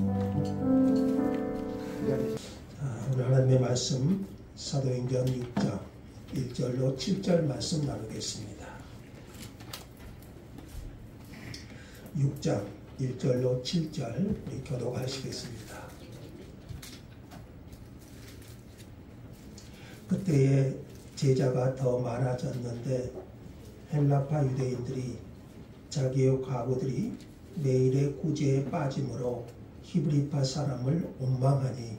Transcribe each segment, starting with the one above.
오늘 하나님의 말씀 사도행전 6장 1절로 7절 말씀 나누겠습니다. 6장 1절로 7절 우리 교독하시겠습니다. 그때에 제자가 더 많아졌는데 헬라파 유대인들이 자기의 과부들이 매일의 구제에 빠짐으로 히브리파 사람을 원망하니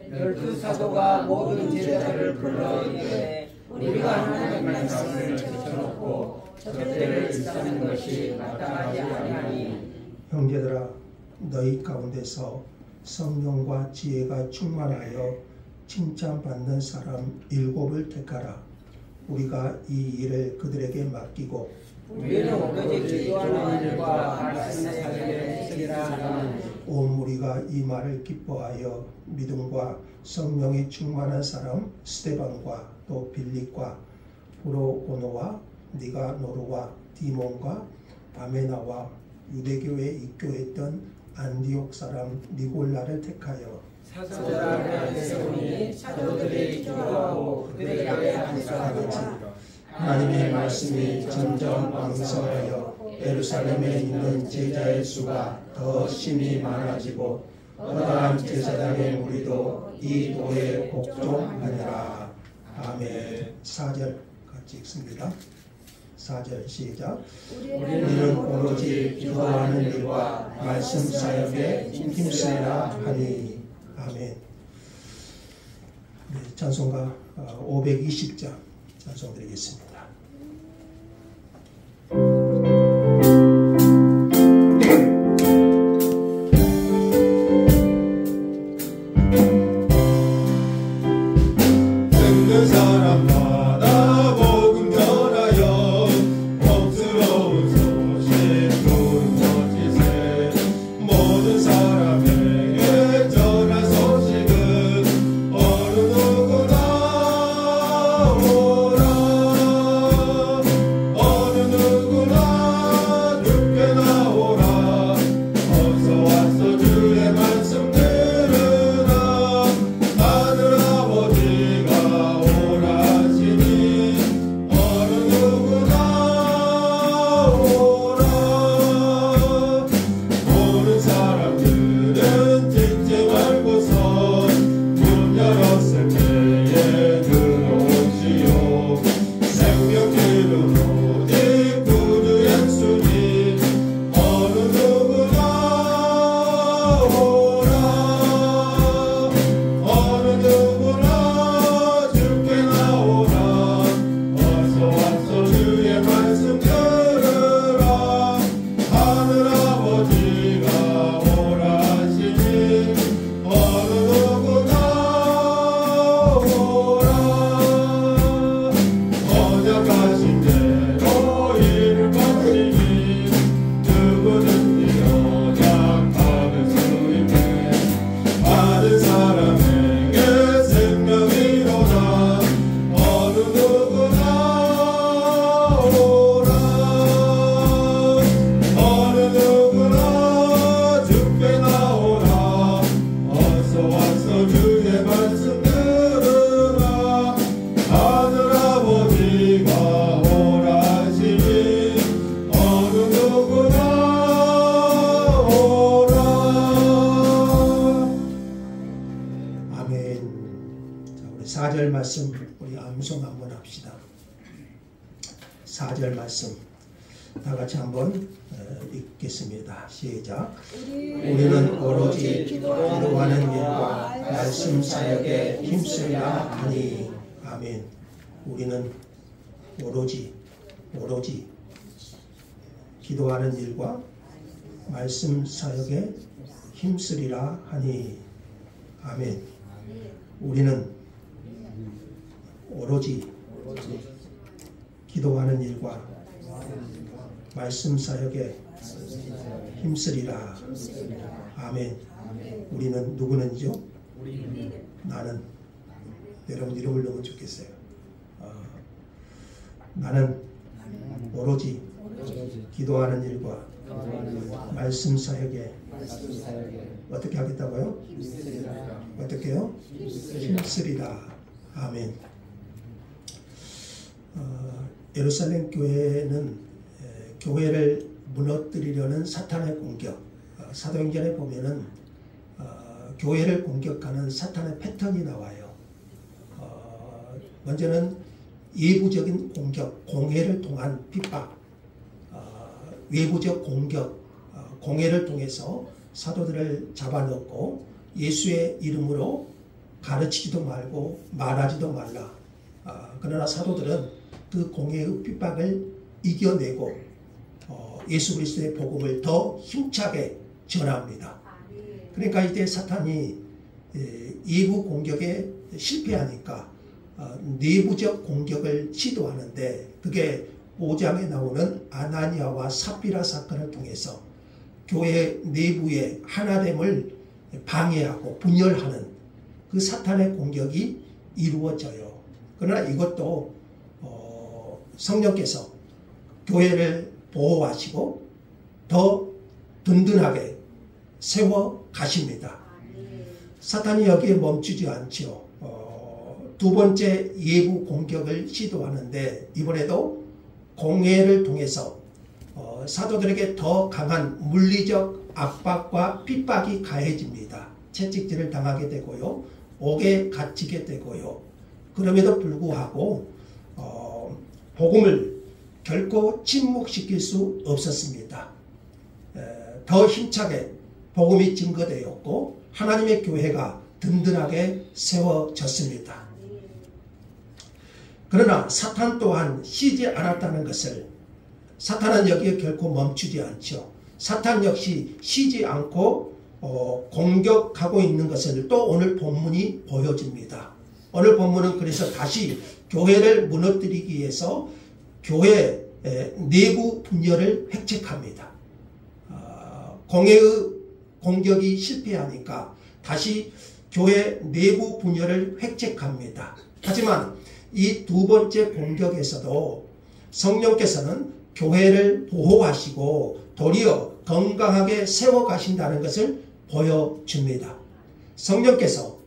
12사도가 모든 제자들을 불러 이르되 우리가 하나님의 말씀을 제쳐놓고 접대를 일삼는 것이 마땅하지 아니하니 형제들아 너희 가운데서 성령과 지혜가 충만하여 칭찬받는 사람 7을 택하라. 우리가 이 일을 그들에게 맡기고 우리는 오로지 기도하는 일과 말씀 사역에 힘쓰리라 하는 온 무리가 이 말을 기뻐하여 믿음과 성령이 충만한 사람 스데반과 또 빌립과 브로고노와 니가노르와 디몬과 바메나와 유대교에 입교했던 안디옥 사람 니골라를 택하여 사도들 앞에 세우니 사도들이 기도하고 그들에게 감사하더라. 하나님의 말씀이 점점 왕성하여 예루살렘에 있는 제자의 수가 더 심히 많아지고 어떠한 제사장의 무리도 이 도에 복종하니라. 아멘. 4절 같이 읽습니다. 4절 시작. 우리는 오로지 기도하는 일과 말씀 사역에 힘쓰리라 하니. 아멘. 네, 찬송가 520장 찬송 드리겠습니다. 듣는 사람마다 복음 전하여 복스러운 소식 전해지세. 모든 사람에게 전할 소식은 어느 누구나 오라. 어느 누구나 죽게 나오라. 어서 와서 주의 말씀 들으라. 하늘 아버지가 오라시니 어느 누구나 오라. 모든 사람들은 듣지 말고서 문 열었을 때에 들어오시오. 생명길은 오직 구주 예수님 어느 누구나 오라. 어느 누구나 죽게 나오라. 어서 와서 주의 말씀 들으라. 하늘 아버지가 오라시니 어느 누구나 오라. 언약하신 대로 이를 바치니 누구든지 언약받을 수 있네. 받은 사람에게 생명이로다. 어느 누구나 오라. 어느 누구나 죽게 나오라. 어서 와서 주의 말씀 들으라. 하늘 아버지가 오라시니 어느 누구나 오라. 아멘. 자, 우리 4절 말씀 우리 암송 한번 합시다. 4절 말씀 다 같이 한번 읽겠습니다. 시작. 우리는 오로지 기도하는 일과 말씀 사역에 힘쓰리라 하니. 아멘. 우리는 오로지 기도하는 일과 말씀 사역에 힘쓰리라 하니. 아멘. 우리는 오로지 기도하는 일과 말씀 사역에 힘쓰리라. 아멘. 우리는 누구는요? 나는. 여러분 이름을 넣으면 좋겠어요. 나는 오로지 기도하는 일과 말씀 사역에 말씀 사역에 어떻게 하겠다고요? 힘쓰리라. 어떻게요? 힘쓰리라. 아멘. 예루살렘 교회는 교회를 무너뜨리려는 사탄의 공격, 사도행전에 보면은 교회를 공격하는 사탄의 패턴이 나와요. 먼저는 외부적인 공격, 공회를 통한 핍박, 외부적 공격, 공회를 통해서 사도들을 잡아넣고 예수의 이름으로 가르치지도 말고 말하지도 말라. 그러나 사도들은 그 공회의 핍박을 이겨내고 예수 그리스도의 복음을 더 힘차게 전합니다. 그러니까 이때 사탄이 외부 공격에 실패하니까 내부적 공격을 시도하는데, 그게 5장에 나오는 아나니아와 삽비라 사건을 통해서 교회 내부의 하나됨을 방해하고 분열하는 그 사탄의 공격이 이루어져요. 그러나 이것도 성령께서 교회를 보호하시고 더 든든하게 세워 가십니다. 사탄이 여기에 멈추지 않죠. 두 번째 외부 공격을 시도하는데, 이번에도 공회를 통해서 사도들에게 더 강한 물리적 압박과 핍박이 가해집니다. 채찍질을 당하게 되고요, 옥에 갇히게 되고요. 그럼에도 불구하고 복음을 결코 침묵시킬 수 없었습니다. 더 힘차게 복음이 증거되었고 하나님의 교회가 든든하게 세워졌습니다. 그러나 사탄 또한 쉬지 않았다는 것을, 사탄은 여기에 결코 멈추지 않죠. 사탄 역시 쉬지 않고 공격하고 있는 것을 또 오늘 본문이 보여줍니다. 오늘 본문은 그래서 다시 교회를 무너뜨리기 위해서 교회 내부 분열을 획책합니다. 공회의 공격이 실패하니까 다시 교회 내부 분열을 획책합니다. 하지만 이 두 번째 공격에서도 성령께서는 교회를 보호하시고 도리어 건강하게 세워가신다는 것을 보여줍니다. 성령께서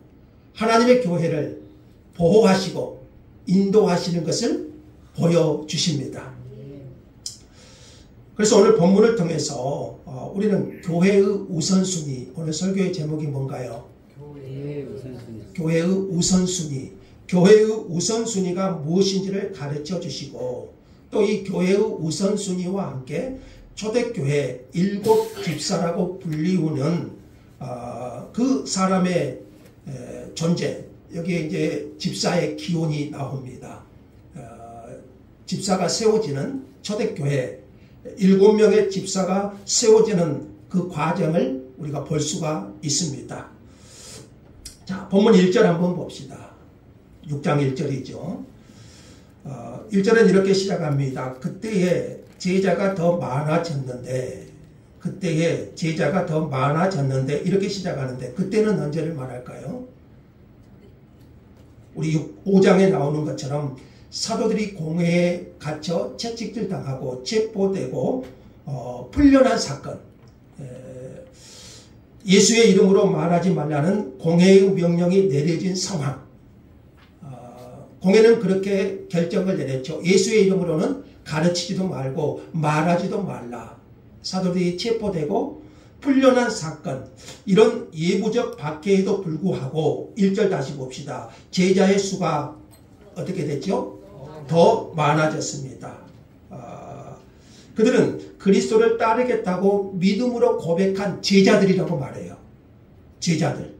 하나님의 교회를 보호하시고 인도하시는 것을 보여주십니다. 그래서 오늘 본문을 통해서 우리는 교회의 우선순위, 오늘 설교의 제목이 뭔가요? 교회의 우선순위. 교회의 우선순위. 교회의 우선순위가 무엇인지를 가르쳐 주시고, 또 이 교회의 우선순위와 함께 초대교회 7 집사라고 불리우는 그 사람의 존재, 여기에 이제 집사의 기원이 나옵니다. 집사가 세워지는 초대교회 7명의 집사가 세워지는 그 과정을 우리가 볼 수가 있습니다. 자, 본문 1절 한번 봅시다. 6장 1절이죠. 1절은 이렇게 시작합니다. 그때에 제자가 더 많아졌는데, 이렇게 시작하는데, 그때는 언제를 말할까요? 우리 5장에 나오는 것처럼 사도들이 공회에 갇혀 채찍질 당하고 체포되고 풀려난 사건, 예수의 이름으로 말하지 말라는 공회의 명령이 내려진 상황, 공회는 그렇게 결정을 내렸죠. 예수의 이름으로는 가르치지도 말고 말하지도 말라. 사도들이 체포되고 풀려난 사건, 이런 예부적 박해에도 불구하고 1절 다시 봅시다. 제자의 수가 어떻게 됐죠? 더 많아졌습니다. 그들은 그리스도를 따르겠다고 믿음으로 고백한 제자들이라고 말해요. 제자들.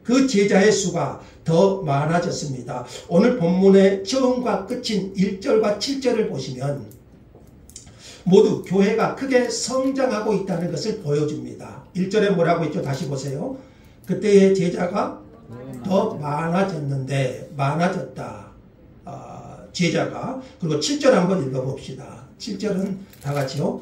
그 제자의 수가 더 많아졌습니다. 오늘 본문의 처음과 끝인 1절과 7절을 보시면 모두 교회가 크게 성장하고 있다는 것을 보여줍니다. 1절에 뭐라고 했죠? 다시 보세요. 그때의 제자가 더 많아졌는데, 많아졌다. 제자가. 그리고 7절 한번 읽어봅시다. 7절은 다 같이요.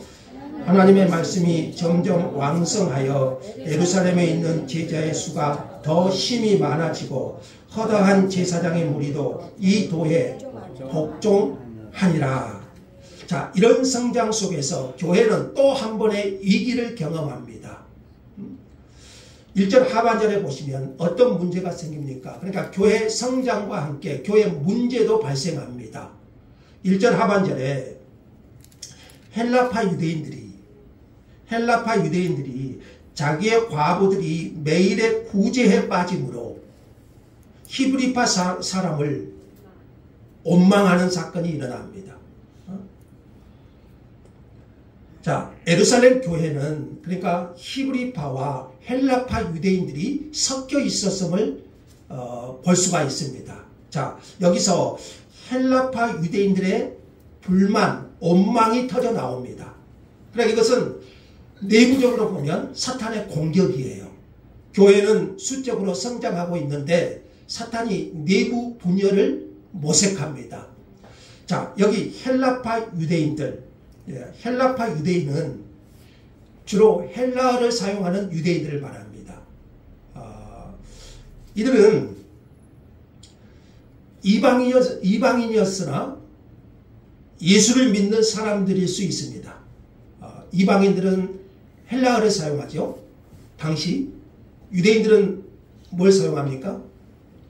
하나님의 말씀이 점점 왕성하여 예루살렘에 있는 제자의 수가 더 힘이 많아지고 허다한 제사장의 무리도 이 도에 복종하니라. 자, 이런 성장 속에서 교회는 또 한 번의 위기를 경험합니다. 1절 하반절에 보시면 어떤 문제가 생깁니까? 그러니까 교회 성장과 함께 교회 문제도 발생합니다. 1절 하반절에 헬라파 유대인들이 자기의 과부들이 매일의 구제에 빠짐으로 히브리파 사람을 원망하는 사건이 일어납니다. 자, 예루살렘 교회는 그러니까 히브리파와 헬라파 유대인들이 섞여 있었음을 볼 수가 있습니다. 자, 여기서 헬라파 유대인들의 불만, 원망이 터져 나옵니다. 그러니까 이것은 내부적으로 보면 사탄의 공격이에요. 교회는 수적으로 성장하고 있는데 사탄이 내부 분열을 모색합니다. 자, 여기 헬라파 유대인들, 헬라파 유대인은 주로 헬라어를 사용하는 유대인들을 말합니다. 이들은 이방인이었으나 예수를 믿는 사람들일 수 있습니다. 이방인들은 헬라어를 사용하죠. 당시 유대인들은 뭘 사용합니까?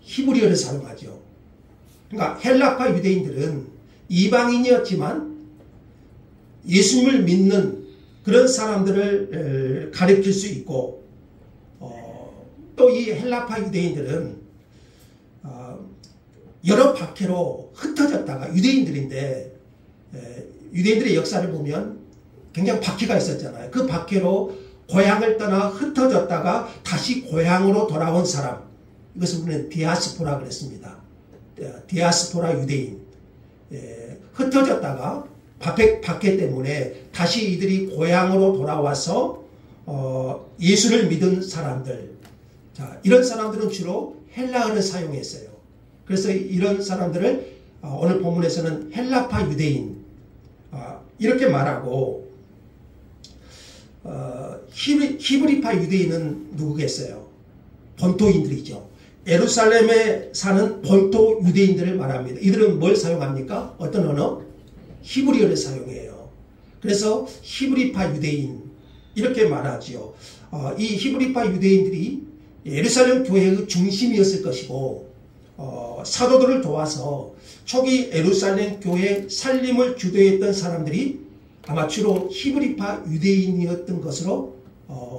히브리어를 사용하죠. 그러니까 헬라파 유대인들은 이방인이었지만 예수님을 믿는 그런 사람들을 가리킬 수 있고, 또 이 헬라파 유대인들은 여러 박해로 흩어졌다가 유대인들인데, 유대인들의 역사를 보면 굉장히 박해가 있었잖아요. 그 박해로 고향을 떠나 흩어졌다가 다시 고향으로 돌아온 사람, 이것을 우리는 디아스포라 그랬습니다. 디아스포라 유대인. 흩어졌다가 박해 때문에 다시 이들이 고향으로 돌아와서 예수를 믿은 사람들. 자, 이런 사람들은 주로 헬라어를 사용했어요. 그래서 이런 사람들을 오늘 본문에서는 헬라파 유대인 이렇게 말하고, 히브리파 유대인은 누구겠어요? 본토인들이죠. 예루살렘에 사는 본토 유대인들을 말합니다. 이들은 뭘 사용합니까? 어떤 언어? 히브리어를 사용해요. 그래서 히브리파 유대인 이렇게 말하지요. 이 히브리파 유대인들이 예루살렘 교회의 중심이었을 것이고, 사도들을 도와서 초기 예루살렘 교회 살림을 주도했던 사람들이 아마 주로 히브리파 유대인이었던 것으로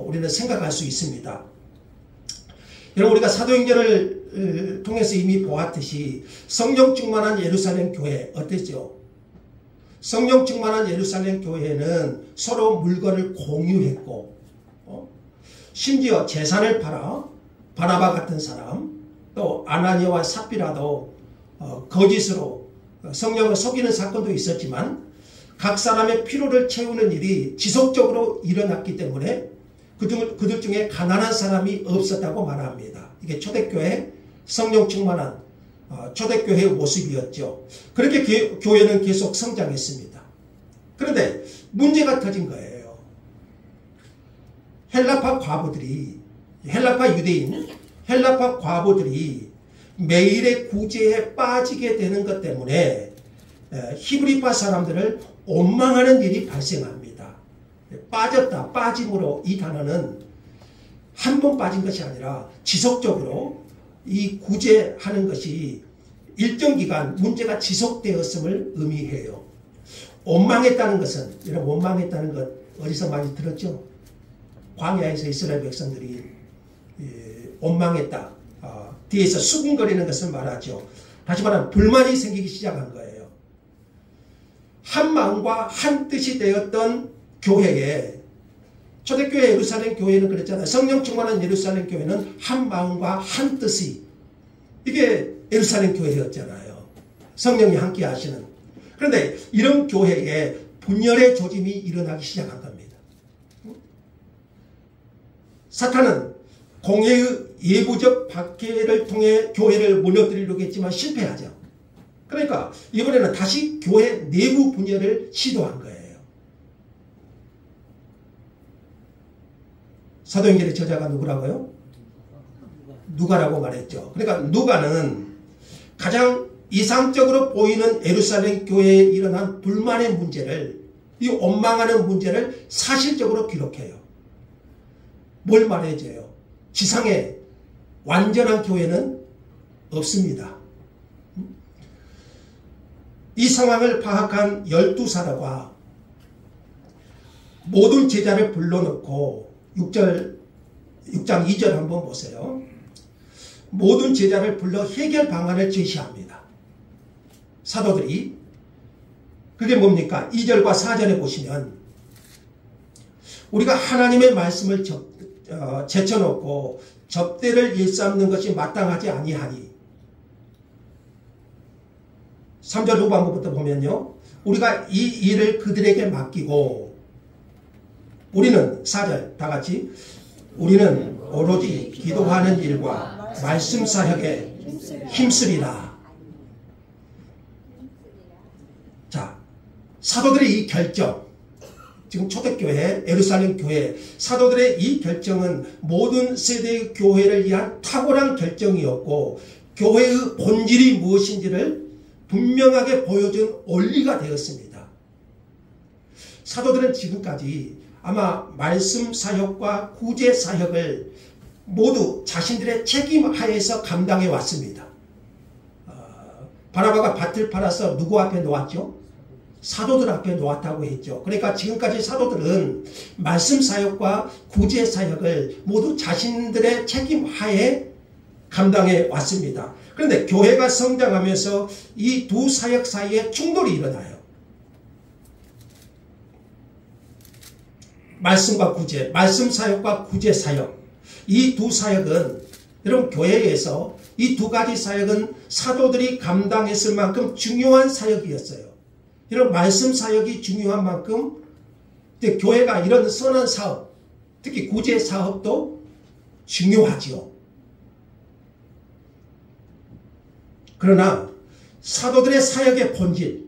우리는 생각할 수 있습니다. 여러분, 우리가 사도행전을 통해서 이미 보았듯이 성령 충만한 예루살렘 교회 어땠죠? 성령 충만한 예루살렘 교회는 서로 물건을 공유했고, 심지어 재산을 팔아 바나바 같은 사람, 또 아나니아와 삽비라도 거짓으로 성령을 속이는 사건도 있었지만 각 사람의 필요를 채우는 일이 지속적으로 일어났기 때문에 그들 중에 가난한 사람이 없었다고 말합니다. 이게 초대교회 성령 충만한 초대교회의 모습이었죠. 그렇게 교회는 계속 성장했습니다. 그런데 문제가 터진 거예요. 헬라파 유대인, 헬라파 과부들이 매일의 구제에 빠지게 되는 것 때문에 히브리파 사람들을 원망하는 일이 발생합니다. 빠짐으로 이 단어는 한 번 빠진 것이 아니라 지속적으로 이 구제하는 것이 일정 기간 문제가 지속되었음을 의미해요. 원망했다는 것은, 여러분, 원망했다는 것 어디서 많이 들었죠? 광야에서 이스라엘 백성들이 원망했다. 뒤에서 수군거리는 것을 말하죠. 다시 말하면 불만이 생기기 시작한 거예요. 한 마음과 한 뜻이 되었던 교회에, 초대교회 예루살렘 교회는 그랬잖아요. 성령 충만한 예루살렘 교회는 한 마음과 한 뜻이, 이게 예루살렘 교회였잖아요. 성령이 함께 하시는. 그런데 이런 교회에 분열의 조짐이 일어나기 시작한 겁니다. 사탄은 공회의 예부적 박해를 통해 교회를 무너뜨리려고 했지만 실패하죠. 그러니까 이번에는 다시 교회 내부 분열을 시도한 거예요. 사도행전의 저자가 누구라고요? 누가라고 말했죠. 그러니까 누가는 가장 이상적으로 보이는 예루살렘 교회에 일어난 불만의 문제를, 이 원망하는 문제를 사실적으로 기록해요. 뭘 말해줘요? 지상에 완전한 교회는 없습니다. 이 상황을 파악한 12사도가 모든 제자를 불러놓고 6장 2절 한번 보세요. 모든 제자를 불러 해결 방안을 제시합니다. 사도들이 그게 뭡니까? 2절과 4절에 보시면 우리가 하나님의 말씀을 제쳐놓고 접대를 일삼는 것이 마땅하지 아니하니 3절 후반부부터 보면요. 우리가 이 일을 그들에게 맡기고 우리는 4절 다같이 우리는 오로지 기도하는 일과 말씀 사역에 힘쓰리라. 자, 사도들의 이 결정, 지금 초대교회, 예루살렘 교회, 사도들의 이 결정은 모든 세대의 교회를 위한 탁월한 결정이었고 교회의 본질이 무엇인지를 분명하게 보여준 원리가 되었습니다. 사도들은 지금까지 아마 말씀 사역과 구제 사역을 모두 자신들의 책임 하에서 감당해 왔습니다. 바나바가 밭을 팔아서 누구 앞에 놓았죠? 사도들 앞에 놓았다고 했죠. 그러니까 지금까지 사도들은 말씀 사역과 구제 사역을 모두 자신들의 책임 하에 감당해 왔습니다. 그런데 교회가 성장하면서 이 두 사역 사이에 충돌이 일어나요. 말씀과 구제, 말씀 사역과 구제 사역, 이 두 사역은 여러분 교회에서 이 두 가지 사역은 사도들이 감당했을 만큼 중요한 사역이었어요. 이런 말씀 사역이 중요한 만큼 교회가 이런 선한 사업, 특히 구제 사업도 중요하지요. 그러나 사도들의 사역의 본질,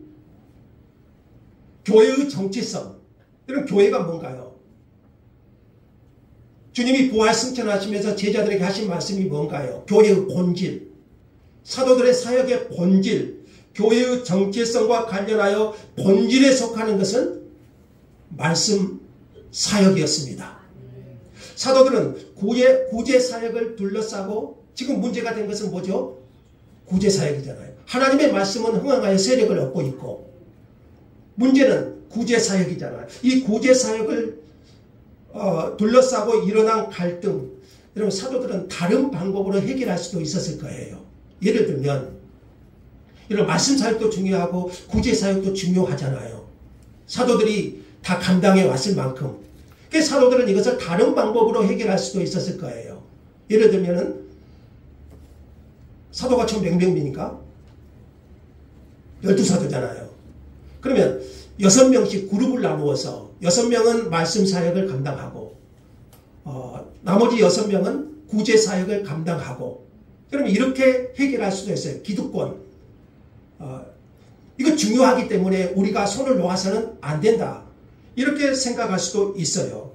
교회의 정체성, 이런 교회가 뭔가요? 주님이 부활 승천하시면서 제자들에게 하신 말씀이 뭔가요? 교회의 본질, 사도들의 사역의 본질, 교회의 정체성과 관련하여 본질에 속하는 것은 말씀 사역이었습니다. 사도들은 구제 사역을 둘러싸고 지금 문제가 된 것은 뭐죠? 구제 사역이잖아요. 하나님의 말씀은 흥황하여 세력을 얻고 있고 문제는 구제 사역이잖아요. 이 구제 사역을 둘러싸고 일어난 갈등, 여러분 사도들은 다른 방법으로 해결할 수도 있었을 거예요. 예를 들면 이런 말씀 사역도 중요하고 구제 사역도 중요하잖아요. 사도들이 다 감당해 왔을 만큼. 그래서 사도들은 이것을 다른 방법으로 해결할 수도 있었을 거예요. 예를 들면은 사도가 총 몇 명입니까? 12사도잖아요. 그러면 6명씩 그룹을 나누어서 6명은 말씀 사역을 감당하고 나머지 6명은 구제 사역을 감당하고 그러면 이렇게 해결할 수도 있어요. 기득권. 이거 중요하기 때문에 우리가 손을 놓아서는 안 된다. 이렇게 생각할 수도 있어요.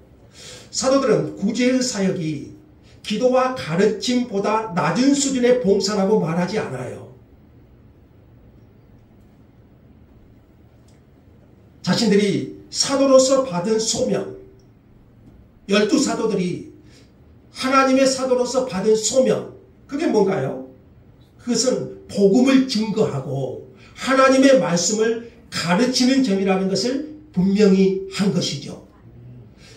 사도들은 구제의 사역이 기도와 가르침보다 낮은 수준의 봉사라고 말하지 않아요. 자신들이 사도로서 받은 소명, 12사도들이 하나님의 사도로서 받은 소명, 그게 뭔가요? 그것은 복음을 증거하고 하나님의 말씀을 가르치는 점이라는 것을 분명히 한 것이죠.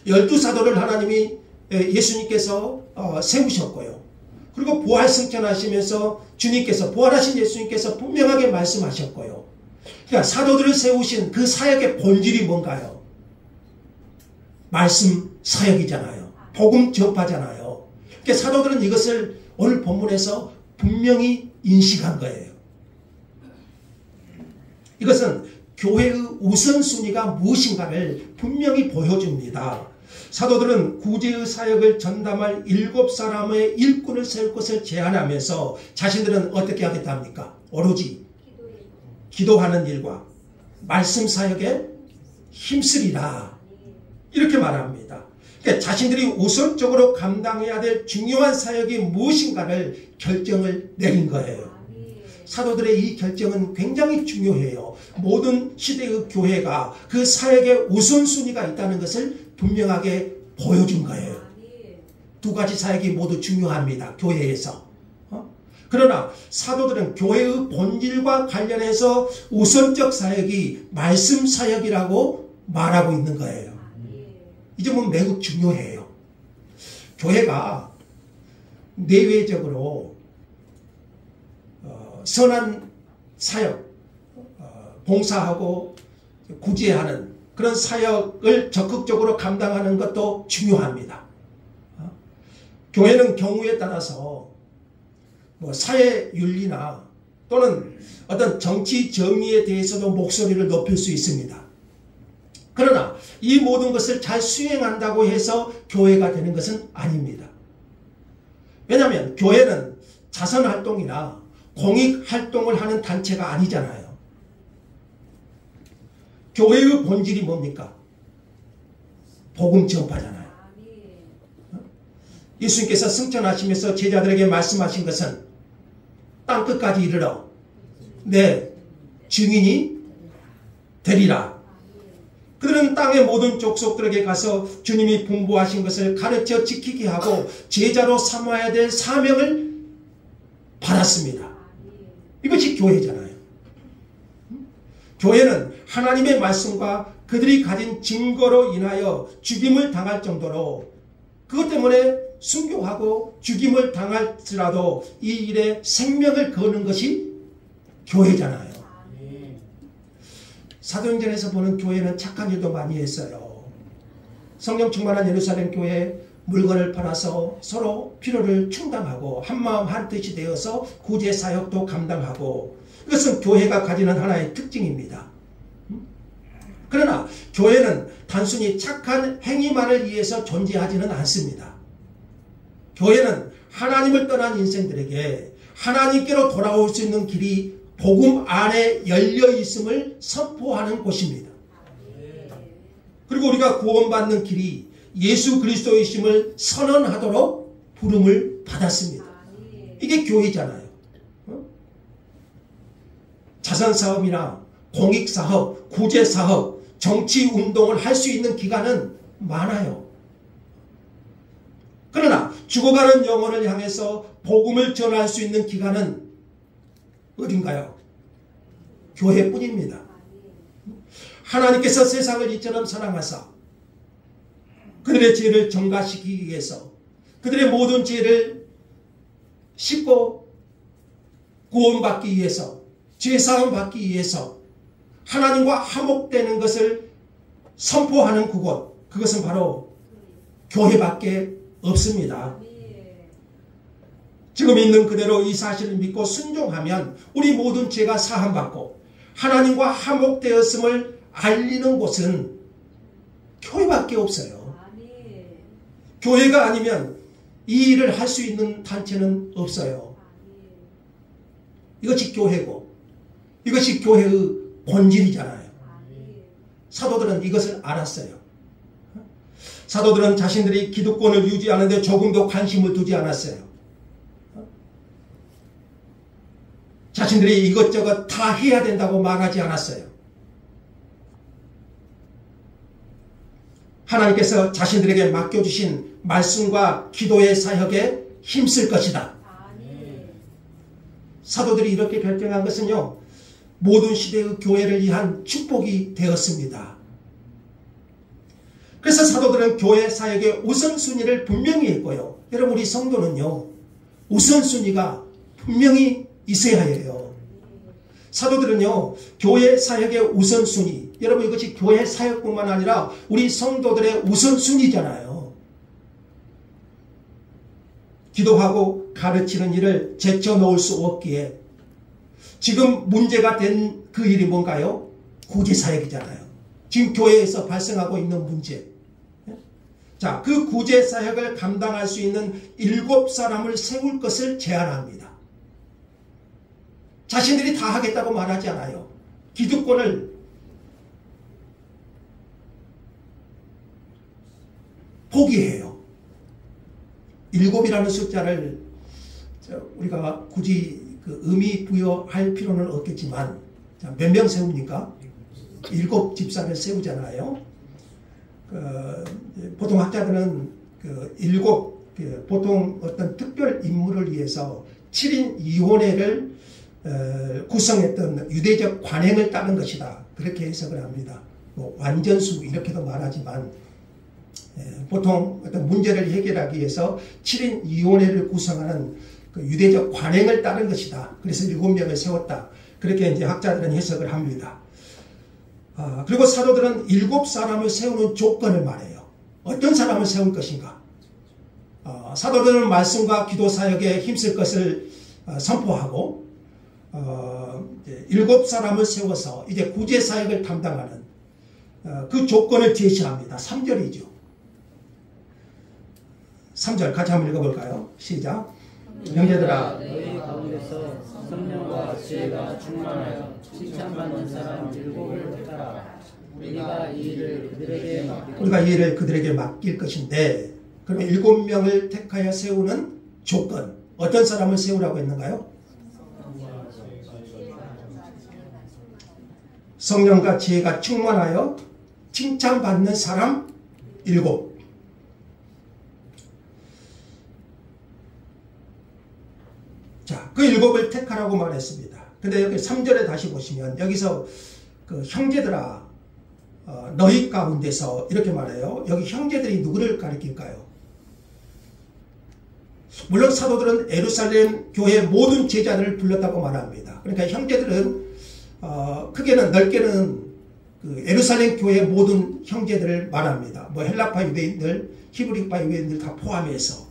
12사도를 하나님이 예수님께서 세우셨고요. 그리고 부활 승천하시면서 주님께서 부활하신 예수님께서 분명하게 말씀하셨고요. 그러니까 사도들을 세우신 그 사역의 본질이 뭔가요? 말씀 사역이잖아요. 복음 전파잖아요. 그러니까 사도들은 이것을 오늘 본문에서 분명히 인식한 거예요. 이것은 교회의 우선순위가 무엇인가를 분명히 보여줍니다. 사도들은 구제의 사역을 전담할 7사람의 일꾼을 세울 것을 제안하면서 자신들은 어떻게 하겠답니까? 오로지 기도하는 일과 말씀 사역에 힘쓰리라. 이렇게 말합니다. 그러니까 자신들이 우선적으로 감당해야 될 중요한 사역이 무엇인가를 결정을 내린 거예요. 사도들의 이 결정은 굉장히 중요해요. 모든 시대의 교회가 그 사역의 우선순위가 있다는 것을 분명하게 보여준 거예요. 두 가지 사역이 모두 중요합니다. 교회에서. 그러나 사도들은 교회의 본질과 관련해서 우선적 사역이 말씀 사역이라고 말하고 있는 거예요. 이 점은 매우 중요해요. 교회가 내외적으로 선한 사역, 봉사하고 구제하는 그런 사역을 적극적으로 감당하는 것도 중요합니다. 교회는 경우에 따라서 사회 윤리나 또는 어떤 정치 정의에 대해서도 목소리를 높일 수 있습니다. 그러나 이 모든 것을 잘 수행한다고 해서 교회가 되는 것은 아닙니다. 왜냐하면 교회는 자선활동이나 공익활동을 하는 단체가 아니잖아요. 교회의 본질이 뭡니까? 복음 전파잖아요. 예수님께서 승천하시면서 제자들에게 말씀하신 것은 땅끝까지 이르러 내 증인이 되리라. 그들은 땅의 모든 족속들에게 가서 주님이 분부하신 것을 가르쳐 지키게 하고 제자로 삼아야 될 사명을 받았습니다. 이것이 교회잖아요. 교회는 하나님의 말씀과 그들이 가진 증거로 인하여 죽임을 당할 정도로 그것 때문에 순교하고 죽임을 당할지라도 이 일에 생명을 거는 것이 교회잖아요. 사도행전에서 보는 교회는 착한 일도 많이 했어요. 성령 충만한 예루살렘 교회 물건을 팔아서 서로 필요를 충당하고 한마음 한뜻이 되어서 구제 사역도 감당하고 이것은 교회가 가지는 하나의 특징입니다. 그러나 교회는 단순히 착한 행위만을 위해서 존재하지는 않습니다. 교회는 하나님을 떠난 인생들에게 하나님께로 돌아올 수 있는 길이 복음 안에 열려 있음을 선포하는 곳입니다. 그리고 우리가 구원받는 길이 예수 그리스도이심을 선언하도록 부름을 받았습니다. 이게 교회잖아요. 자선사업이나 공익사업, 구제사업, 정치운동을 할 수 있는 기간은 많아요. 그러나 죽어가는 영혼을 향해서 복음을 전할 수 있는 기간은 어딘가요? 교회뿐입니다. 하나님께서 세상을 이처럼 사랑하사 그들의 죄를 정가시키기 위해서 그들의 모든 죄를 씻고 구원받기 위해서 죄사함 받기 위해서 하나님과 화목되는 것을 선포하는 그곳, 그것은 바로 교회밖에 없습니다. 지금 있는 그대로 이 사실을 믿고 순종하면 우리 모든 죄가 사함받고 하나님과 화목되었음을 알리는 곳은 교회밖에 없어요. 교회가 아니면 이 일을 할 수 있는 단체는 없어요. 이것이 교회고 이것이 교회의 본질이잖아요. 사도들은 이것을 알았어요. 사도들은 자신들이 기득권을 유지하는 데 조금도 관심을 두지 않았어요. 자신들이 이것저것 다 해야 된다고 말하지 않았어요. 하나님께서 자신들에게 맡겨주신 말씀과 기도의 사역에 힘쓸 것이다. 사도들이 이렇게 결정한 것은요, 모든 시대의 교회를 위한 축복이 되었습니다. 그래서 사도들은 교회 사역의 우선순위를 분명히 했고요. 여러분, 우리 성도는요, 우선순위가 분명히 있어야 해요. 사도들은요, 교회 사역의 우선순위, 여러분 이것이 교회 사역뿐만 아니라 우리 성도들의 우선순위잖아요. 기도하고 가르치는 일을 제쳐놓을 수 없기에 지금 문제가 된 그 일이 뭔가요? 구제사역이잖아요. 지금 교회에서 발생하고 있는 문제. 자, 그 구제사역을 감당할 수 있는 7사람을 세울 것을 제안합니다. 자신들이 다 하겠다고 말하지 않아요. 기득권을 포기해요. 7이라는 숫자를 우리가 굳이 그 의미 부여할 필요는 없겠지만, 몇 명 세웁니까? 7 집사를 세우잖아요. 보통 학자들은 그 7 보통 어떤 특별 임무를 위해서 7인 위원회를 구성했던 유대적 관행을 따른 것이다. 그렇게 해석을 합니다. 뭐 완전수 이렇게도 말하지만 보통 어떤 문제를 해결하기 위해서 7인 위원회를 구성하는 그 유대적 관행을 따른 것이다. 그래서 7명을 세웠다. 그렇게 이제 학자들은 해석을 합니다. 그리고 사도들은 7사람을 세우는 조건을 말해요. 어떤 사람을 세울 것인가? 사도들은 말씀과 기도 사역에 힘쓸 것을 선포하고 7사람을 세워서 이제 구제 사역을 담당하는 그 조건을 제시합니다. 3절이죠. 3절 같이 한번 읽어볼까요? 시작. 형제들아, 너희 가운데서 성령과 지혜가 충만하여 칭찬받는 사람 7을 택하라. 우리가 이 일을 그들에게 맡길 것인데, 그러면 7명을 택하여 세우는 조건, 어떤 사람을 세우라고 했는가요? 성령과 지혜가 충만하여 칭찬받는 사람 7. 자, 그 7을 택하라고 말했습니다. 근데 여기 3절에 다시 보시면 여기서 그 형제들아, 너희 가운데서 이렇게 말해요. 여기 형제들이 누구를 가리킬까요? 물론 사도들은 예루살렘 교회 모든 제자들을 불렀다고 말합니다. 그러니까 형제들은 크게는 넓게는 그 예루살렘 교회 모든 형제들을 말합니다. 뭐 헬라파 유대인들, 히브리파 유대인들 다 포함해서.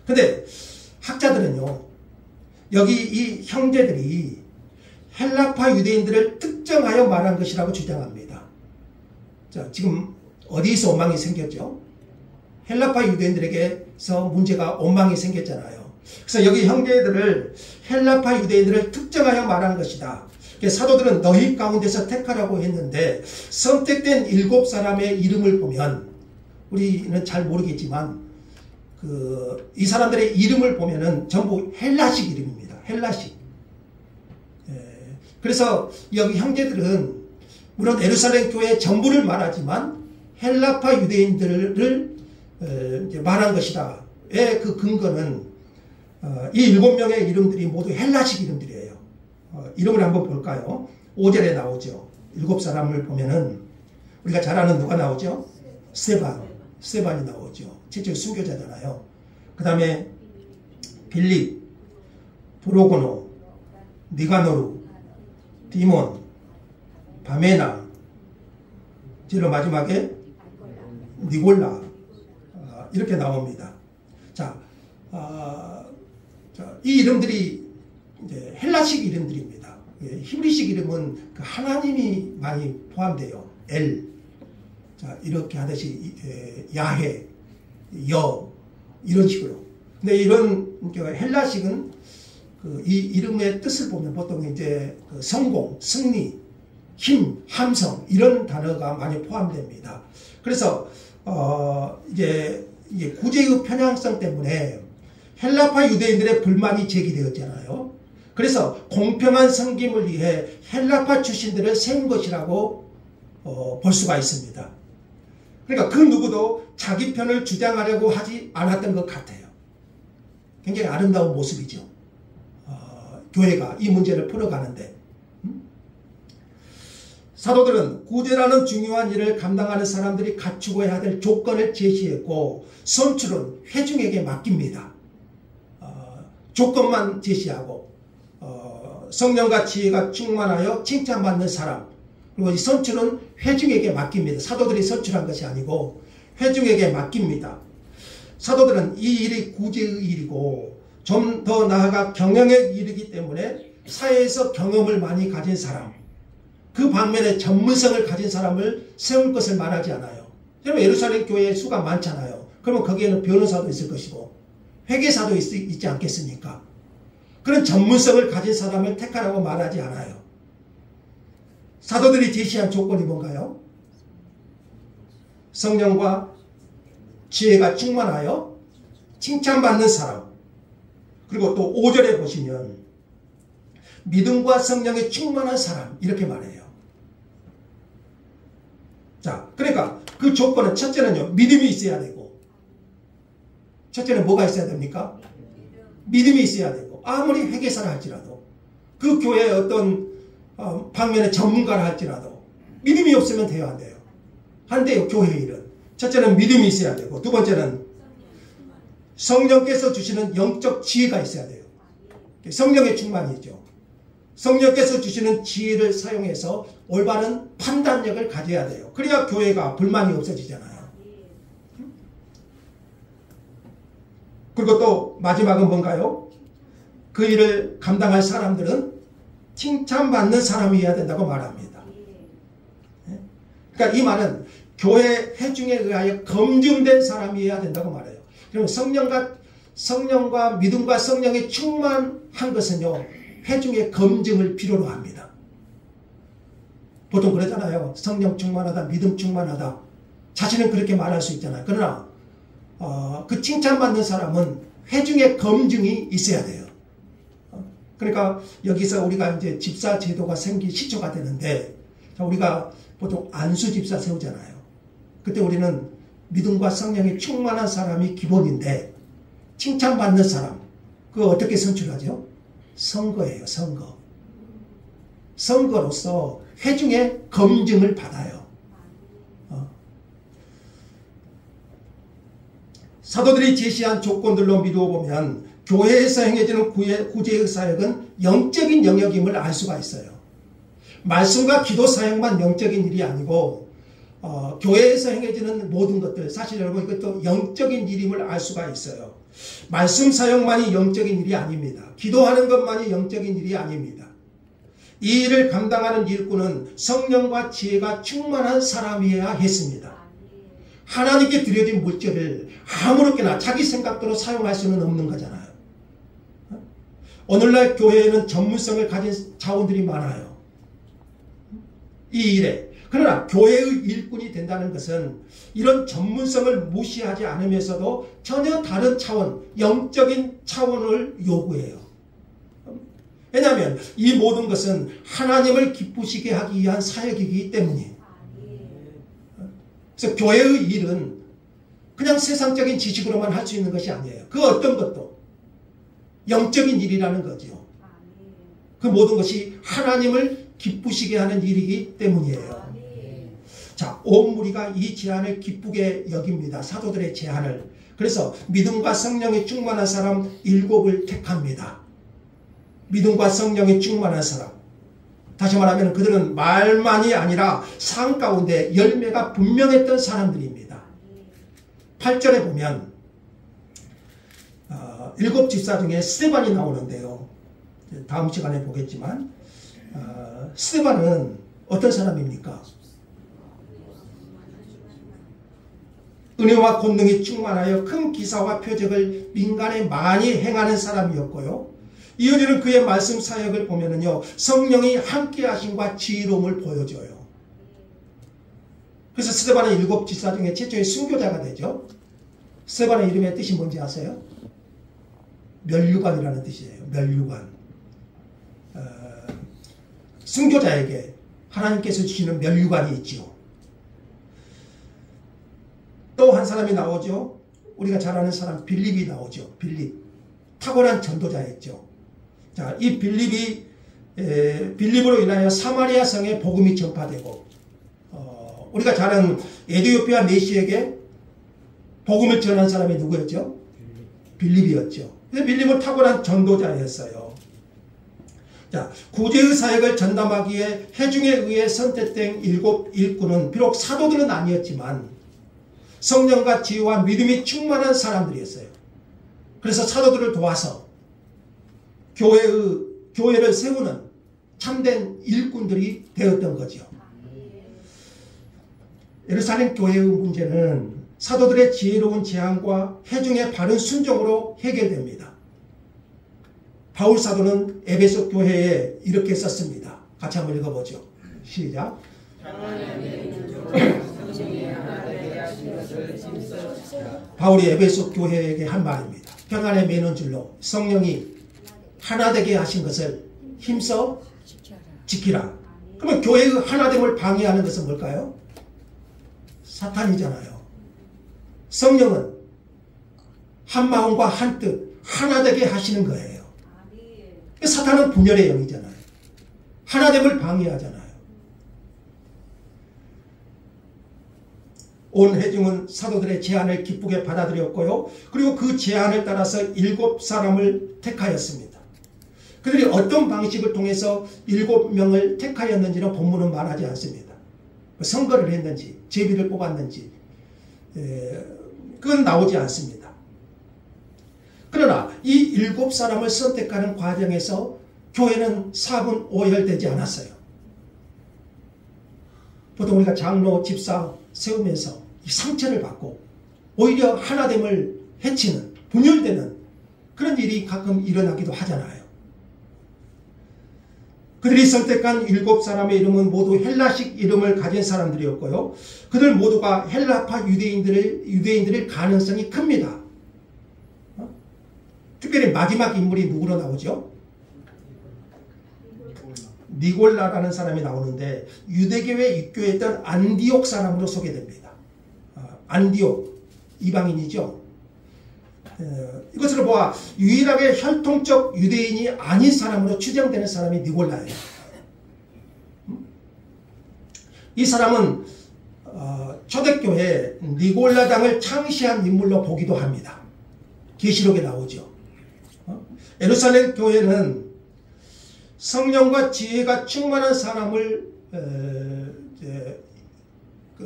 근데 학자들은요, 여기 이 형제들이 헬라파 유대인들을 특정하여 말한 것이라고 주장합니다. 자, 지금 어디서 원망이 생겼죠? 헬라파 유대인들에게서 문제가 원망이 생겼잖아요. 그래서 여기 형제들을 헬라파 유대인들을 특정하여 말한 것이다. 사도들은 너희 가운데서 택하라고 했는데 선택된 7사람의 이름을 보면 우리는 잘 모르겠지만 이 사람들의 이름을 보면은 전부 헬라식 이름입니다. 헬라식. 그래서 여기 형제들은 물론 예루살렘 교회 전부를 말하지만 헬라파 유대인들을 말한 것이다. 왜 그 근거는 이 7명의 이름들이 모두 헬라식 이름들이에요. 이름을 한번 볼까요? 5절에 나오죠. 7사람을 보면은 우리가 잘 아는 누가 나오죠? 스데반이 나오죠. 최초의 순교자잖아요. 그 다음에 빌립, 브로고노, 니가노루, 디몬, 바메나, 제일 마지막에 니골라, 이렇게 나옵니다. 자, 이 이름들이 이제 헬라식 이름들입니다. 히브리식 이름은 그 하나님이 많이 포함돼요. 엘, 자, 이렇게 하듯이 야해, 여, 이런 식으로. 근데 이런 헬라식은 이 이름의 뜻을 보면 보통 이제 성공, 승리, 힘, 함성 이런 단어가 많이 포함됩니다. 그래서 이제 구제의 편향성 때문에 헬라파 유대인들의 불만이 제기되었잖아요. 그래서 공평한 섬김을 위해 헬라파 출신들을 세운 것이라고 볼 수가 있습니다. 그러니까 그 누구도 자기 편을 주장하려고 하지 않았던 것 같아요. 굉장히 아름다운 모습이죠. 교회가 이 문제를 풀어가는데. 사도들은 구제라는 중요한 일을 감당하는 사람들이 갖추어야 될 조건을 제시했고 선출은 회중에게 맡깁니다. 조건만 제시하고 성령과 지혜가 충만하여 칭찬받는 사람, 그리고 이 선출은 회중에게 맡깁니다. 사도들이 선출한 것이 아니고 회중에게 맡깁니다. 사도들은 이 일이 구제의 일이고 좀 더 나아가 경영의 일이기 때문에 사회에서 경험을 많이 가진 사람, 그 반면에 전문성을 가진 사람을 세울 것을 말하지 않아요. 여러분 예루살렘 교회의 수가 많잖아요. 그러면 거기에는 변호사도 있을 것이고 회계사도 있지 않겠습니까? 그런 전문성을 가진 사람을 택하라고 말하지 않아요. 사도들이 제시한 조건이 뭔가요? 성령과 지혜가 충만하여 칭찬받는 사람. 그리고 또 5절에 보시면 믿음과 성령에 충만한 사람 이렇게 말해요. 자, 그러니까 그 조건은 첫째는요, 믿음이 있어야 되고, 첫째는 뭐가 있어야 됩니까? 믿음이 있어야 되고, 아무리 회계사라 할지라도, 그 교회의 어떤 방면의 전문가라 할지라도 믿음이 없으면 돼요, 안 돼요? 한데요, 교회 일은 첫째는 믿음이 있어야 되고, 두 번째는 성령께서 주시는 영적 지혜가 있어야 돼요. 성령의 충만이죠. 성령께서 주시는 지혜를 사용해서 올바른 판단력을 가져야 돼요. 그래야 교회가 불만이 없어지잖아요. 그리고 또 마지막은 뭔가요? 그 일을 감당할 사람들은 칭찬받는 사람이어야 된다고 말합니다. 그러니까 이 말은 교회 회중에 의하여 검증된 사람이어야 된다고 말해요. 그러면 성령과 믿음과 성령이 충만한 것은요, 회중의 검증을 필요로 합니다. 보통 그러잖아요. 성령 충만하다, 믿음 충만하다. 자신은 그렇게 말할 수 있잖아요. 그러나 그 칭찬받는 사람은 회중의 검증이 있어야 돼요. 그러니까 여기서 우리가 이제 집사 제도가 시초가 되는데, 우리가 보통 안수 집사 세우잖아요. 그때 우리는 믿음과 성령이 충만한 사람이 기본인데, 칭찬받는 사람, 그거 어떻게 선출하죠? 선거예요, 선거. 선거로서 회중의 검증을 받아요. 사도들이 제시한 조건들로 미루어 보면 교회에서 행해지는 구제의 사역은 영적인 영역임을 알 수가 있어요. 말씀과 기도 사역만 영적인 일이 아니고 교회에서 행해지는 모든 것들, 사실 여러분 이것도 영적인 일임을 알 수가 있어요. 말씀 사역만이 영적인 일이 아닙니다. 기도하는 것만이 영적인 일이 아닙니다. 이 일을 감당하는 일꾼은 성령과 지혜가 충만한 사람이어야 했습니다. 하나님께 드려진 물질을 아무렇게나 자기 생각대로 사용할 수는 없는 거잖아요. 오늘날 교회에는 전문성을 가진 자원들이 많아요. 이 일에. 그러나 교회의 일꾼이 된다는 것은 이런 전문성을 무시하지 않으면서도 전혀 다른 차원, 영적인 차원을 요구해요. 왜냐하면 이 모든 것은 하나님을 기쁘시게 하기 위한 사역이기 때문이에요. 그래서 교회의 일은 그냥 세상적인 지식으로만 할 수 있는 것이 아니에요. 그 어떤 것도 영적인 일이라는 거죠. 그 모든 것이 하나님을 기쁘시게 하는 일이기 때문이에요. 자, 온 무리가 이 제안을 기쁘게 여깁니다. 사도들의 제안을. 그래서 믿음과 성령이 충만한 사람 7을 택합니다. 믿음과 성령이 충만한 사람. 다시 말하면 그들은 말만이 아니라 삶 가운데 열매가 분명했던 사람들입니다. 8절에 보면 7 집사 중에 스데반이 나오는데요. 다음 시간에 보겠지만 스데반은 어떤 사람입니까? 은혜와 권능이 충만하여 큰 기사와 표적을 민간에 많이 행하는 사람이었고요. 이어지는 그의 말씀 사역을 보면은요, 성령이 함께 하심과 지혜로움을 보여줘요. 그래서 스데반은 7 집사 중에 최초의 순교자가 되죠. 스데반의 이름의 뜻이 뭔지 아세요? 면류관이라는 뜻이에요. 면류관. 순교자에게 하나님께서 주시는 면류관이 있지요. 또 한 사람이 나오죠. 우리가 잘 아는 사람 빌립이 나오죠. 빌립. 탁월한 전도자였죠. 자, 이 빌립으로 인하여 사마리아 성에 복음이 전파되고, 우리가 잘 아는 에디오피아 내시에게 복음을 전한 사람이 누구였죠? 빌립이었죠. 그래서 빌립은 탁월한 전도자였어요. 자, 구제의 사역을 전담하기에 회중에 의해 선택된 7 일꾼은 비록 사도들은 아니었지만 성령과 지혜와 믿음이 충만한 사람들이었어요. 그래서 사도들을 도와서 교회를 세우는 참된 일꾼들이 되었던 거죠. 예루살렘 교회의 문제는 사도들의 지혜로운 제안과 회중의 바른 순종으로 해결됩니다. 바울 사도는 에베소 교회에 이렇게 썼습니다. 같이 한번 읽어보죠. 시작. 바울이 에베소 교회에게 한 말입니다. 평안에 매는 줄로 성령이 하나 되게 하신 것을 힘써 지키라. 그러면 교회의 하나됨을 방해하는 것은 뭘까요? 사탄이잖아요. 성령은 한 마음과 한 뜻 하나 되게 하시는 거예요. 사탄은 분열의 영이잖아요. 하나됨을 방해하잖아요. 온 회중은 사도들의 제안을 기쁘게 받아들였고요. 그리고 그 제안을 따라서 7사람을 택하였습니다. 그들이 어떤 방식을 통해서 7명을 택하였는지는 본문은 말하지 않습니다. 선거를 했는지 제비를 뽑았는지 그건 나오지 않습니다. 그러나 이 7사람을 선택하는 과정에서 교회는 사분오열되지 않았어요. 보통 우리가 장로, 집사 세우면서 이 상처를 받고 오히려 하나됨을 해치는, 분열되는 그런 일이 가끔 일어나기도 하잖아요. 그들이 선택한 7사람의 이름은 모두 헬라식 이름을 가진 사람들이었고요. 그들 모두가 헬라파 유대인들일 가능성이 큽니다. 특별히 마지막 인물이 누구로 나오죠? 니골라라는 사람이 나오는데 유대교에 입교했던 안디옥 사람으로 소개됩니다. 안디옥 이방인이죠. 이것으로 보아 유일하게 혈통적 유대인이 아닌 사람으로 추정되는 사람이 니골라예요. 이 사람은 초대교회 니골라당을 창시한 인물로 보기도 합니다. 계시록에 나오죠. 예루살렘 교회는 성령과 지혜가 충만한 사람을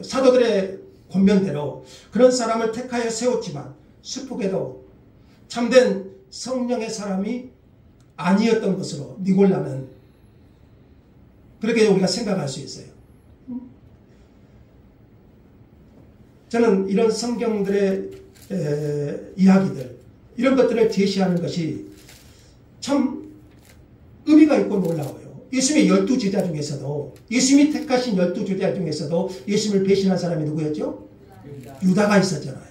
사도들의 권면대로 그런 사람을 택하여 세웠지만 슬프게도 참된 성령의 사람이 아니었던 것으로 니골라는 그렇게 우리가 생각할 수 있어요. 저는 이런 성경들의 이야기들 이런 것들을 제시하는 것이 참 의미가 있고 놀라워요. 예수님의 12제자 중에서도 예수님이 택하신 12제자 중에서도 예수님을 배신한 사람이 누구였죠? 유다가 있었잖아요.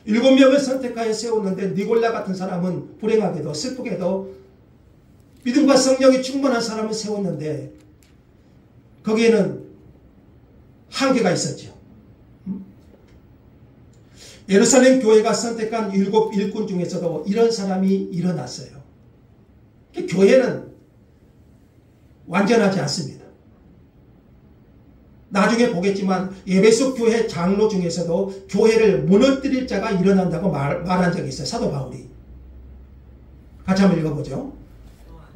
7명을 선택하여 세웠는데 니골라 같은 사람은 불행하게도 슬프게도 믿음과 성령이 충만한 사람을 세웠는데 거기에는 한계가 있었죠. 예루살렘 교회가 선택한 7 일꾼 중에서도 이런 사람이 일어났어요. 교회는 완전하지 않습니다. 나중에 보겠지만 에베소 교회 장로 중에서도 교회를 무너뜨릴 자가 일어난다고 말한 적이 있어요. 사도 바울이. 같이 한번 읽어보죠.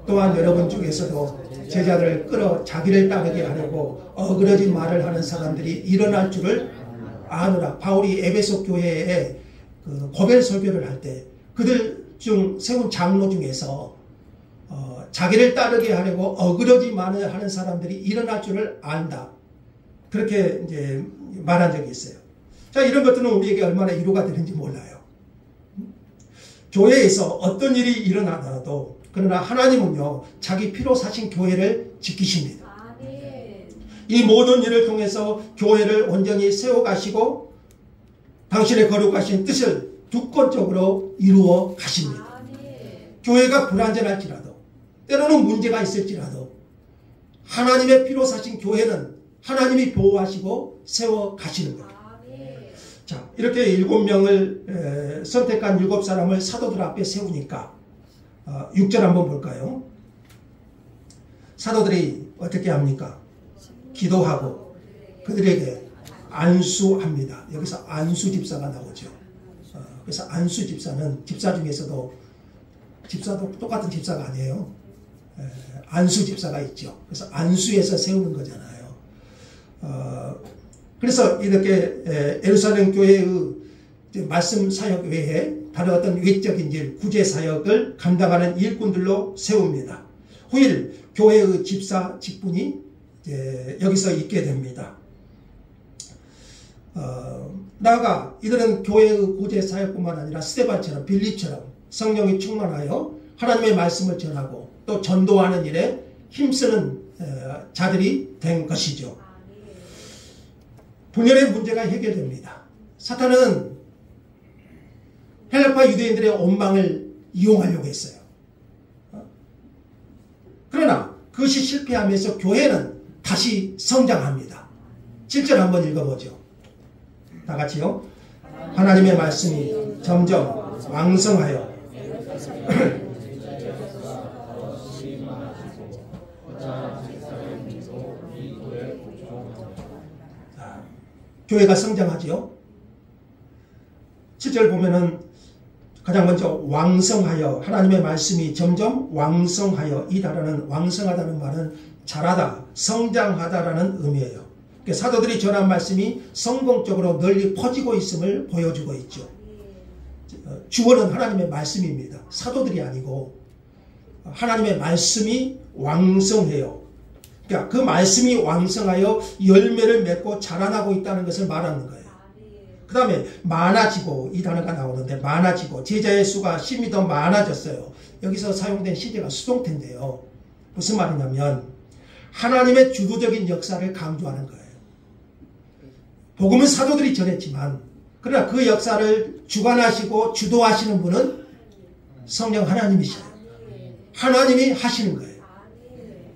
또한 여러분 중에서도 제자들을 끌어 자기를 따르게 하려고 어그러진 말을 하는 사람들이 일어날 줄을 아노라. 바울이 에베소 교회에 그 고별 설교를 할 때 그들 중 세운 장로 중에서 자기를 따르게 하려고 어그러지 말을 하는 사람들이 일어날 줄을 안다. 그렇게 이제 말한 적이 있어요. 자, 이런 것들은 우리에게 얼마나 위로가 되는지 몰라요. 교회에서 어떤 일이 일어나더라도 그러나 하나님은요 자기 피로 사신 교회를 지키십니다. 이 모든 일을 통해서 교회를 온전히 세워가시고 당신의 거룩하신 뜻을 주권적으로 이루어 가십니다. 교회가 불완전할지라도 때로는 문제가 있을지라도 하나님의 피로 사신 교회는 하나님이 보호하시고 세워 가시는 거예요. 자, 이렇게 7명을 선택한 7사람을 사도들 앞에 세우니까 6절 한번 볼까요? 사도들이 어떻게 합니까? 기도하고 그들에게 안수합니다. 여기서 안수 집사가 나오죠. 그래서 안수 집사는 집사 중에서도 집사도 똑같은 집사가 아니에요. 안수 집사가 있죠. 그래서 안수해서 세우는 거잖아요. 그래서 이렇게 예루살렘 교회의 말씀 사역 외에 다른 어떤 외적인 일, 구제 사역을 감당하는 일꾼들로 세웁니다. 후일 교회의 집사 직분이 여기서 있게 됩니다. 나아가 이들은 교회의 구제 사역뿐만 아니라 스데반처럼 빌립처럼 성령이 충만하여 하나님의 말씀을 전하고 또 전도하는 일에 힘쓰는 자들이 된 것이죠. 분열의 문제가 해결됩니다. 사탄은 헬라파 유대인들의 원망을 이용하려고 했어요. 그것이 실패하면서 교회는 다시 성장합니다. 7절 한번 읽어보죠. 다 같이요. 하나님의 말씀이 점점 왕성하여 교회가 성장하지요. 7절 보면은 가장 먼저 왕성하여, 하나님의 말씀이 점점 왕성하여, 이 단어는 왕성하다는 말은 자라다, 성장하다라는 의미예요. 그러니까 사도들이 전한 말씀이 성공적으로 널리 퍼지고 있음을 보여주고 있죠. 주어는 하나님의 말씀입니다. 사도들이 아니고 하나님의 말씀이 왕성해요. 그러니까 그 말씀이 왕성하여 열매를 맺고 자라나고 있다는 것을 말하는 거예요. 그 다음에 많아지고, 이 단어가 나오는데 많아지고, 제자의 수가 심히 더 많아졌어요. 여기서 사용된 시제가 수동태인데요. 무슨 말이냐면 하나님의 주도적인 역사를 강조하는 거예요. 복음은 사도들이 전했지만 그러나 그 역사를 주관하시고 주도하시는 분은 성령 하나님이시죠. 하나님이 하시는 거예요.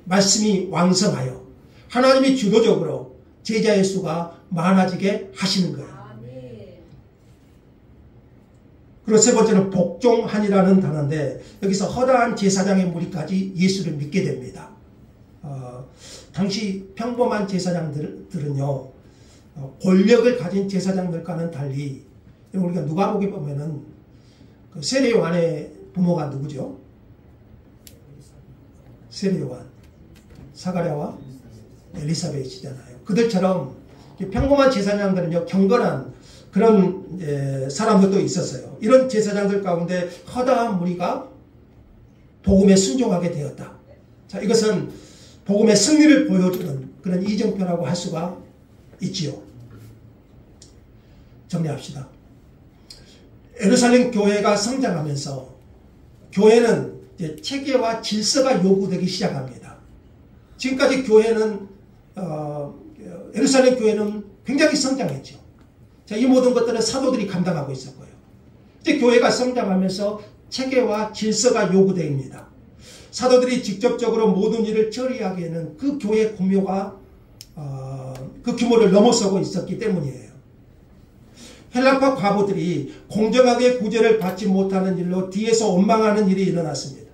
말씀이 왕성하여 하나님이 주도적으로 제자의 수가 많아지게 하시는 거예요. 그리고 세 번째는 복종하니라는 단어인데 여기서 허다한 제사장의 무리까지 예수를 믿게 됩니다. 당시 평범한 제사장들은요, 권력을 가진 제사장들과는 달리, 우리가 누가복음에 보면은 그 세례 요한의 부모가 누구죠? 세례 요한, 사가랴와 엘리사벳이잖아요. 그들처럼 평범한 제사장들은요, 경건한 그런 사람들도 있었어요. 이런 제사장들 가운데 허다한 무리가 복음에 순종하게 되었다. 자, 이것은 복음의 승리를 보여주는 그런 이정표라고 할 수가 있지요. 정리합시다. 예루살렘 교회가 성장하면서 교회는 이제 체계와 질서가 요구되기 시작합니다. 지금까지 교회는 예루살렘 교회는 굉장히 성장했죠. 자, 이 모든 것들은 사도들이 감당하고 있었고요. 이제 교회가 성장하면서 체계와 질서가 요구됩니다. 사도들이 직접적으로 모든 일을 처리하기에는 그 교회 규모가 그 규모를 넘어서고 있었기 때문이에요. 헬라파 과부들이 공정하게 구제를 받지 못하는 일로 뒤에서 원망하는 일이 일어났습니다.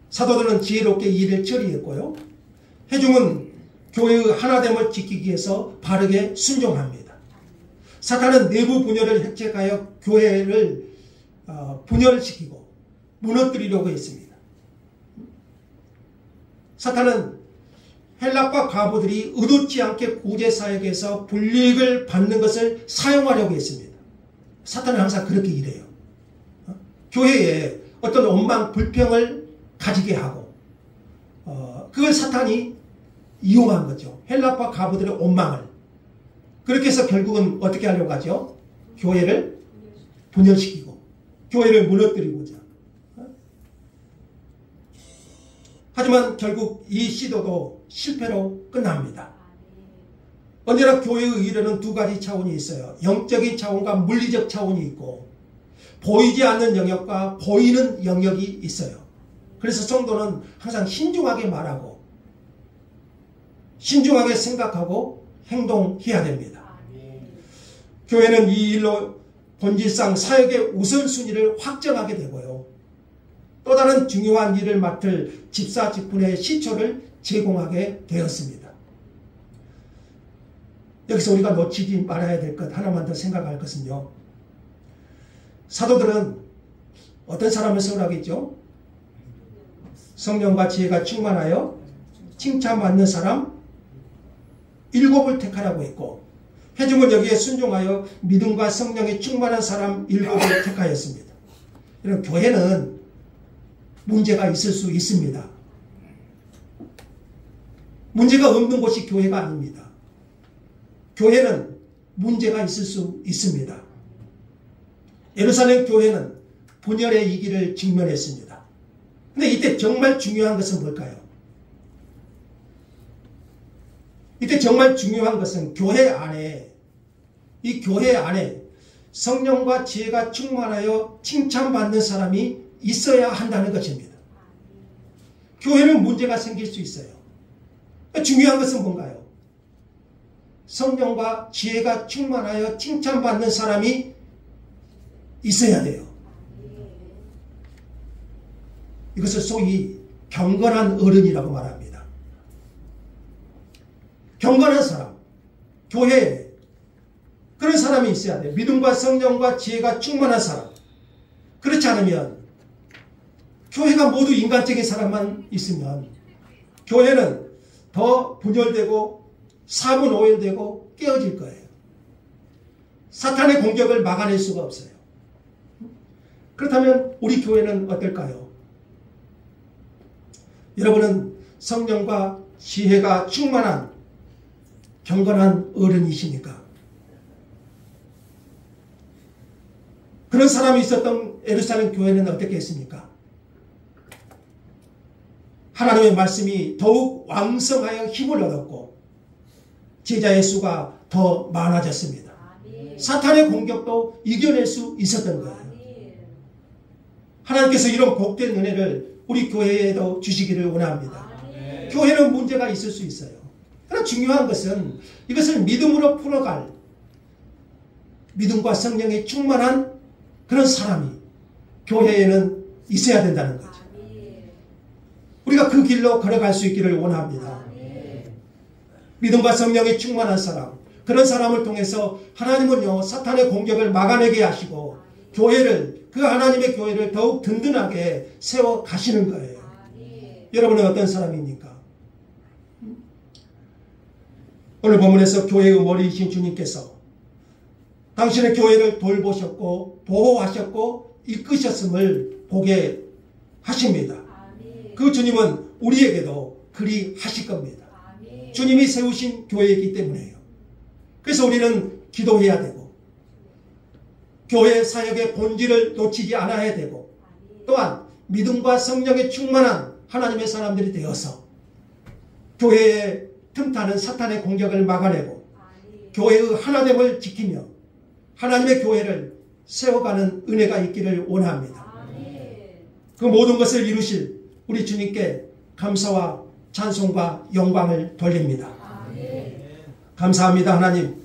사도들은 지혜롭게 일을 처리했고요. 회중은 교회의 하나됨을 지키기 위해서 바르게 순종합니다. 사탄은 내부 분열을 획책하여 교회를 분열시키고 무너뜨리려고 했습니다. 사탄은 헬라파 과부들이 의도치 않게 구제사역에서 불이익을 받는 것을 사용하려고 했습니다. 사탄은 항상 그렇게 일해요. 교회에 어떤 원망, 불평을 가지게 하고 그걸 사탄이 이용한 거죠. 헬라파 과부들의 원망을. 그렇게 해서 결국은 어떻게 하려고 하죠? 교회를 분열시키고 교회를 무너뜨리고자. 하지만 결국 이 시도도 실패로 끝납니다. 언제나 교회의 일에는 두 가지 차원이 있어요. 영적인 차원과 물리적 차원이 있고 보이지 않는 영역과 보이는 영역이 있어요. 그래서 성도는 항상 신중하게 말하고 신중하게 생각하고 행동해야 됩니다. 교회는 이 일로 본질상 사역의 우선순위를 확정하게 되고요. 또 다른 중요한 일을 맡을 집사 직분의 시초를 제공하게 되었습니다. 여기서 우리가 놓치지 말아야 될 것 하나만 더 생각할 것은요. 사도들은 어떤 사람을 세우라겠죠? 성령과 지혜가 충만하여 칭찬받는 사람 7을 택하라고 했고 회중은 여기에 순종하여 믿음과 성령에 충만한 사람 7을 택하였습니다. 이런 교회는 문제가 있을 수 있습니다. 문제가 없는 곳이 교회가 아닙니다. 교회는 문제가 있을 수 있습니다. 예루살렘 교회는 분열의 위기를 직면했습니다. 근데 이때 정말 중요한 것은 뭘까요? 이때 정말 중요한 것은 교회 안에, 이 교회 안에 성령과 지혜가 충만하여 칭찬받는 사람이 있어야 한다는 것입니다. 교회는 문제가 생길 수 있어요. 중요한 것은 뭔가요? 성령과 지혜가 충만하여 칭찬받는 사람이 있어야 돼요. 이것을 소위 경건한 어른이라고 말합니다. 경건한 사람, 교회에 그런 사람이 있어야 돼요. 믿음과 성령과 지혜가 충만한 사람. 그렇지 않으면 교회가 모두 인간적인 사람만 있으면 교회는 더 분열되고 사분오열되고 깨어질 거예요. 사탄의 공격을 막아낼 수가 없어요. 그렇다면 우리 교회는 어떨까요? 여러분은 성령과 지혜가 충만한 경건한 어른이십니까? 그런 사람이 있었던 예루살렘 교회는 어떻게 했습니까? 하나님의 말씀이 더욱 왕성하여 힘을 얻었고 제자의 수가 더 많아졌습니다. 사탄의 공격도 이겨낼 수 있었던 거예요. 하나님께서 이런 복된 은혜를 우리 교회에도 주시기를 원합니다. 교회는 문제가 있을 수 있어요. 그러나 중요한 것은 이것을 믿음으로 풀어갈 믿음과 성령이 충만한 그런 사람이 교회에는 있어야 된다는 거죠. 우리가 그 길로 걸어갈 수 있기를 원합니다. 믿음과 성령이 충만한 사람, 그런 사람을 통해서 하나님은요 사탄의 공격을 막아내게 하시고 교회를, 그 하나님의 교회를 더욱 든든하게 세워 가시는 거예요. 여러분은 어떤 사람입니까? 오늘 본문에서 교회의 머리이신 주님께서 당신의 교회를 돌보셨고 보호하셨고 이끄셨음을 보게 하십니다. 그 주님은 우리에게도 그리 하실 겁니다. 주님이 세우신 교회이기 때문에요. 그래서 우리는 기도해야 되고 교회 사역의 본질을 놓치지 않아야 되고 또한 믿음과 성령에 충만한 하나님의 사람들이 되어서 교회에 틈타는 사탄의 공격을 막아내고 교회의 하나됨을 지키며 하나님의 교회를 세워가는 은혜가 있기를 원합니다. 그 모든 것을 이루실 우리 주님께 감사와 찬송과 영광을 돌립니다. 감사합니다. 하나님,